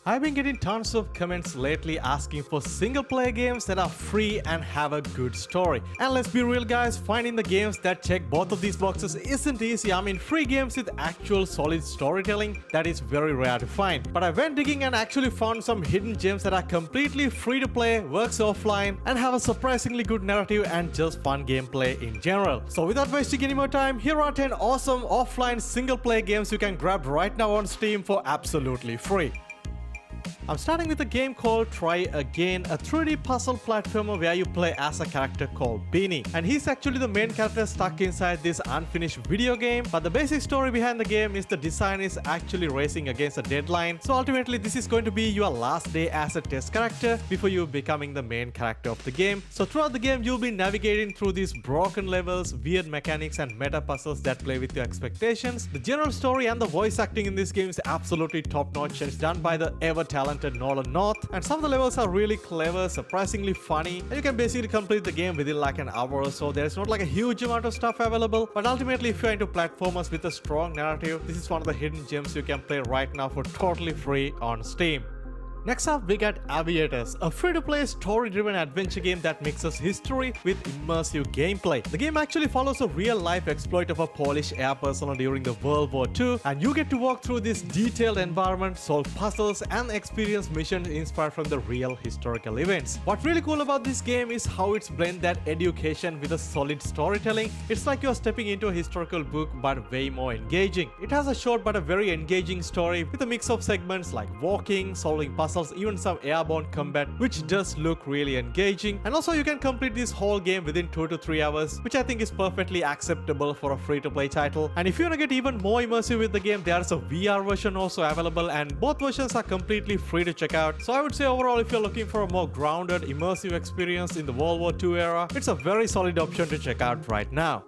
I've been getting tons of comments lately asking for single player games that are free and have a good story. And let's be real guys, finding the games that check both of these boxes isn't easy. I mean, free games with actual solid storytelling, that is very rare to find. But I went digging and actually found some hidden gems that are completely free to play, works offline, and have a surprisingly good narrative and just fun gameplay in general. So without wasting any more time, here are 10 awesome offline single player games you can grab right now on Steam for absolutely free. I'm starting with a game called Try Again, a 3D puzzle platformer where you play as a character called Beanie. And he's actually the main character stuck inside this unfinished video game, but the basic story behind the game is the design is actually racing against a deadline. So ultimately this is going to be your last day as a test character before you becoming the main character of the game. So throughout the game you'll be navigating through these broken levels, weird mechanics and meta puzzles that play with your expectations. The general story and the voice acting in this game is absolutely top notch and it's done by the ever talented Nolan North, and some of the levels are really clever, surprisingly funny, and you can basically complete the game within like an hour or so. There's not like a huge amount of stuff available, but ultimately if you're into platformers with a strong narrative, this is one of the hidden gems you can play right now for totally free on Steam. Next up, we got Aviators, a free-to-play story-driven adventure game that mixes history with immersive gameplay. The game actually follows a real-life exploit of a Polish air personnel during the World War II, and you get to walk through this detailed environment, solve puzzles, and experience missions inspired from the real historical events. What's really cool about this game is how it's blend that education with a solid storytelling. It's like you're stepping into a historical book, but way more engaging. It has a short but a very engaging story with a mix of segments like walking, solving puzzles, even some airborne combat, which does look really engaging. And also you can complete this whole game within 2 to 3 hours, which I think is perfectly acceptable for a free-to-play title. And if you want to get even more immersive with the game, there's a VR version also available, and both versions are completely free to check out. So I would say overall, if you're looking for a more grounded, immersive experience in the World War II era, it's a very solid option to check out right now.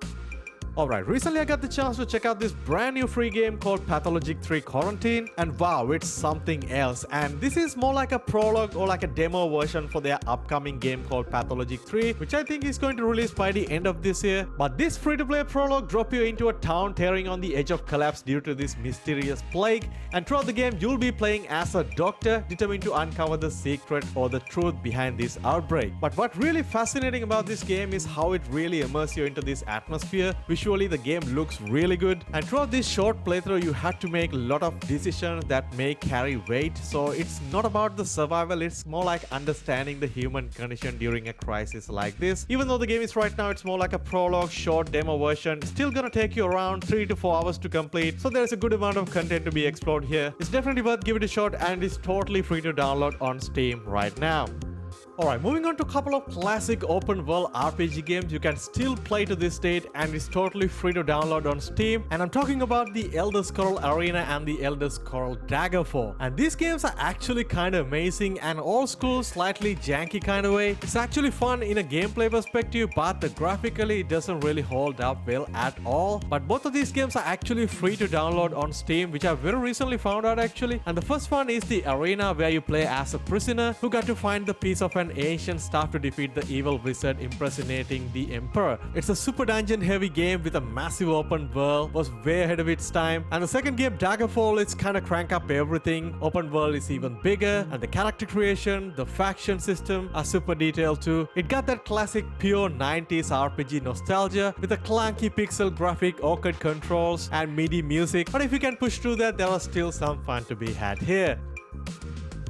Alright, recently I got the chance to check out this brand new free game called Pathologic 3 Quarantine, and wow, it's something else. And this is more like a prologue or like a demo version for their upcoming game called Pathologic 3, which I think is going to release by the end of this year. But this free-to-play prologue drop you into a town tearing on the edge of collapse due to this mysterious plague, and throughout the game you'll be playing as a doctor determined to uncover the secret or the truth behind this outbreak. But what really fascinating about this game is how it really immerses you into this atmosphere. Visually the game looks really good, and throughout this short playthrough you had to make a lot of decisions that may carry weight. So it's not about the survival, it's more like understanding the human condition during a crisis like this. Even though the game is right now, it's more like a prologue short demo version, still gonna take you around 3 to 4 hours to complete. So there's a good amount of content to be explored here. It's definitely worth giving it a shot, and it's totally free to download on Steam right now. Alright, moving on to a couple of classic open world RPG games you can still play to this date, and it's totally free to download on Steam. And I'm talking about the Elder Scrolls Arena and the Elder Scrolls Daggerfall. And these games are actually kind of amazing and old school, slightly janky kind of way. It's actually fun in a gameplay perspective, but graphically it doesn't really hold up well at all. But both of these games are actually free to download on Steam, which I very recently found out actually. And the first one is the Arena, where you play as a prisoner who got to find the piece of an ancient staff to defeat the evil wizard impersonating the emperor. It's a super dungeon heavy game with a massive open world, was way ahead of its time. And the second game, Daggerfall, it's kind of crank up everything. Open world is even bigger, and the character creation, the faction system are super detailed too. It got that classic pure 90s RPG nostalgia with a clunky pixel graphic, awkward controls and MIDI music. But if you can push through that, there are still some fun to be had here.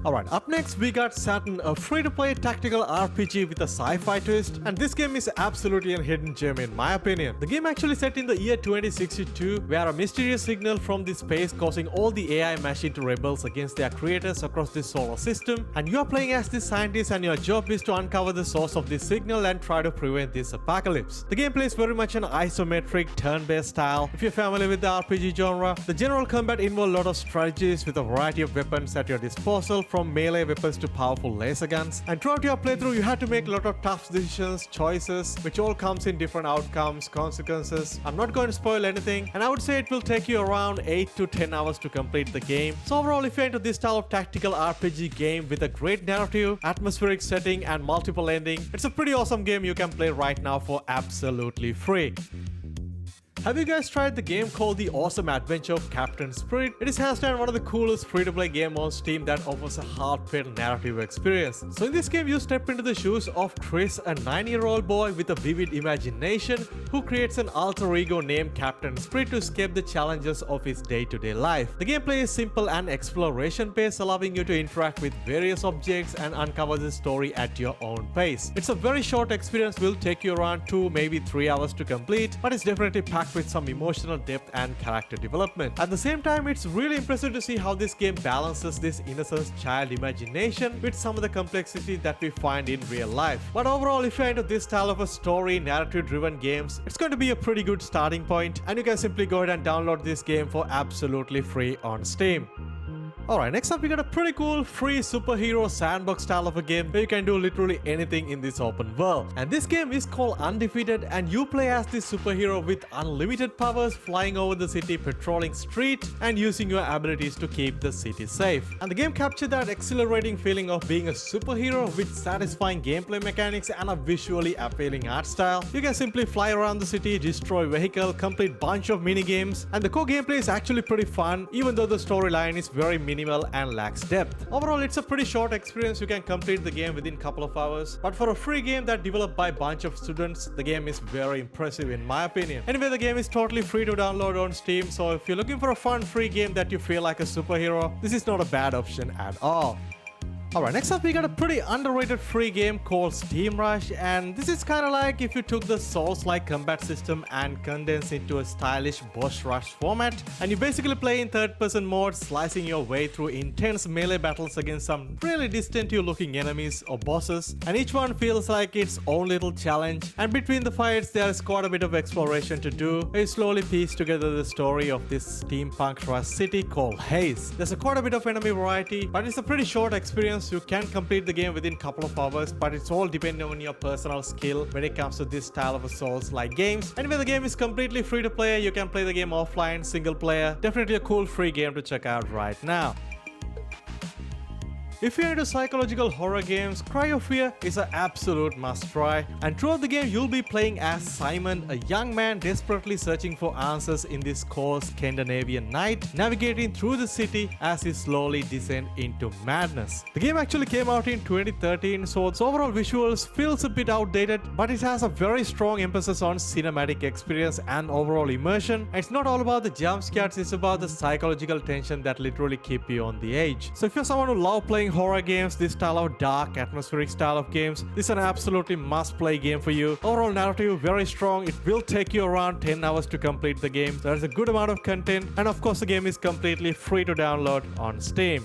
Alright, up next we got Saturn, a free-to-play tactical RPG with a sci-fi twist, and this game is absolutely a hidden gem in my opinion. The game actually set in the year 2062, where a mysterious signal from the space causing all the AI machine to rebel against their creators across the solar system, and you are playing as this scientist, and your job is to uncover the source of this signal and try to prevent this apocalypse. The gameplay is very much an isometric turn-based style. If you're familiar with the RPG genre, the general combat involves a lot of strategies with a variety of weapons at your disposal, from melee weapons to powerful laser guns. And throughout your playthrough you had to make a lot of tough decisions, choices, which all comes in different outcomes, consequences. I'm not going to spoil anything, and I would say it will take you around 8 to 10 hours to complete the game. So overall, if you're into this style of tactical RPG game with a great narrative, atmospheric setting and multiple ending, it's a pretty awesome game you can play right now for absolutely free. Have you guys tried the game called The Awesome Adventure of Captain Spirit? It is hands down one of the coolest free-to-play game on Steam that offers a heartfelt narrative experience. So in this game, you step into the shoes of Chris, a 9-year-old boy with a vivid imagination who creates an alter ego named Captain Spirit to escape the challenges of his day-to-day life. The gameplay is simple and exploration-based, allowing you to interact with various objects and uncover the story at your own pace. It's a very short experience, will take you around 2 maybe 3 hours to complete, but it's definitely packed with some emotional depth and character development. At the same time, it's really impressive to see how this game balances this innocent child imagination with some of the complexity that we find in real life. But overall, if you're into this style of a story, narrative-driven games, it's going to be a pretty good starting point, and you can simply go ahead and download this game for absolutely free on Steam. Alright, next up we got a pretty cool free superhero sandbox style of a game where you can do literally anything in this open world. And this game is called Undefeated, and you play as this superhero with unlimited powers, flying over the city, patrolling streets, and using your abilities to keep the city safe. And the game captured that exhilarating feeling of being a superhero with satisfying gameplay mechanics and a visually appealing art style. You can simply fly around the city, destroy vehicles, complete bunch of mini games, and the core gameplay is actually pretty fun, even though the storyline is very minimal and lacks depth. Overall, it's a pretty short experience. You can complete the game within a couple of hours, but for a free game that developed by a bunch of students, the game is very impressive in my opinion. Anyway, the game is totally free to download on Steam, so if you're looking for a fun free game that you feel like a superhero, this is not a bad option at all. Alright, next up we got a pretty underrated free game called Steam Rush, and this is kinda like if you took the Souls-like combat system and condensed into a stylish boss rush format, and you basically play in third-person mode, slicing your way through intense melee battles against some really distant-looking enemies or bosses, and each one feels like its own little challenge, and between the fights there is quite a bit of exploration to do. You slowly piece together the story of this steampunk rush city called Haze. There's quite a bit of enemy variety, but it's a pretty short experience. You can complete the game within a couple of hours, but it's all depending on your personal skill when it comes to this style of a Souls-like games. Anyway, the game is completely free to play. You can play the game offline, single player. Definitely a cool free game to check out right now. If you're into psychological horror games, Cry of Fear is an absolute must-try, and throughout the game you'll be playing as Simon, a young man desperately searching for answers in this cold Scandinavian night, navigating through the city as he slowly descends into madness. The game actually came out in 2013, so its overall visuals feels a bit outdated, but it has a very strong emphasis on cinematic experience and overall immersion. And it's not all about the jump scares, it's about the psychological tension that literally keep you on the edge. So if you're someone who loves playing horror games, this style of dark, atmospheric style of games, this is an absolutely must-play game for you. Overall narrative very strong. It will take you around 10 hours to complete the game. There's a good amount of content, and of course the game is completely free to download on Steam.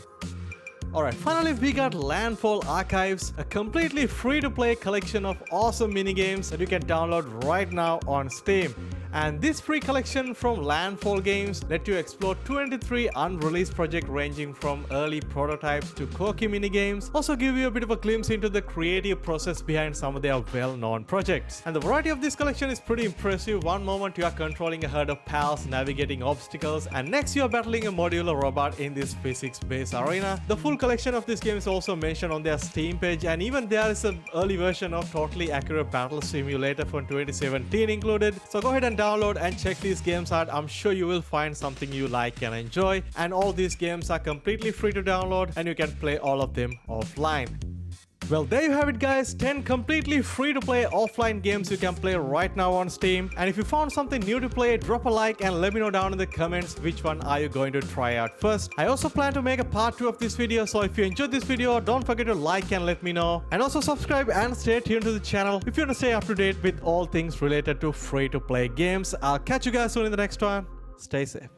Alright, finally we got Landfall Archives, a completely free-to-play collection of awesome minigames that you can download right now on Steam. And this free collection from Landfall Games let you explore 23 unreleased projects ranging from early prototypes to quirky minigames, also give you a bit of a glimpse into the creative process behind some of their well-known projects. And the variety of this collection is pretty impressive. One moment you are controlling a herd of pals, navigating obstacles, and next you are battling a modular robot in this physics-based arena. The full collection of this game is also mentioned on their Steam page, and even there is an early version of Totally Accurate Battle Simulator from 2017 included. So go ahead and download and check these games out. I'm sure you will find something you like and enjoy, and all these games are completely free to download and you can play all of them offline. Well, there you have it guys, 10 completely free to play offline games you can play right now on Steam. And if you found something new to play, drop a like and let me know down in the comments which one are you going to try out first. I also plan to make a part 2 of this video, so if you enjoyed this video, don't forget to like and let me know. And also subscribe and stay tuned to the channel if you want to stay up to date with all things related to free to play games. I'll catch you guys soon in the next one. Stay safe.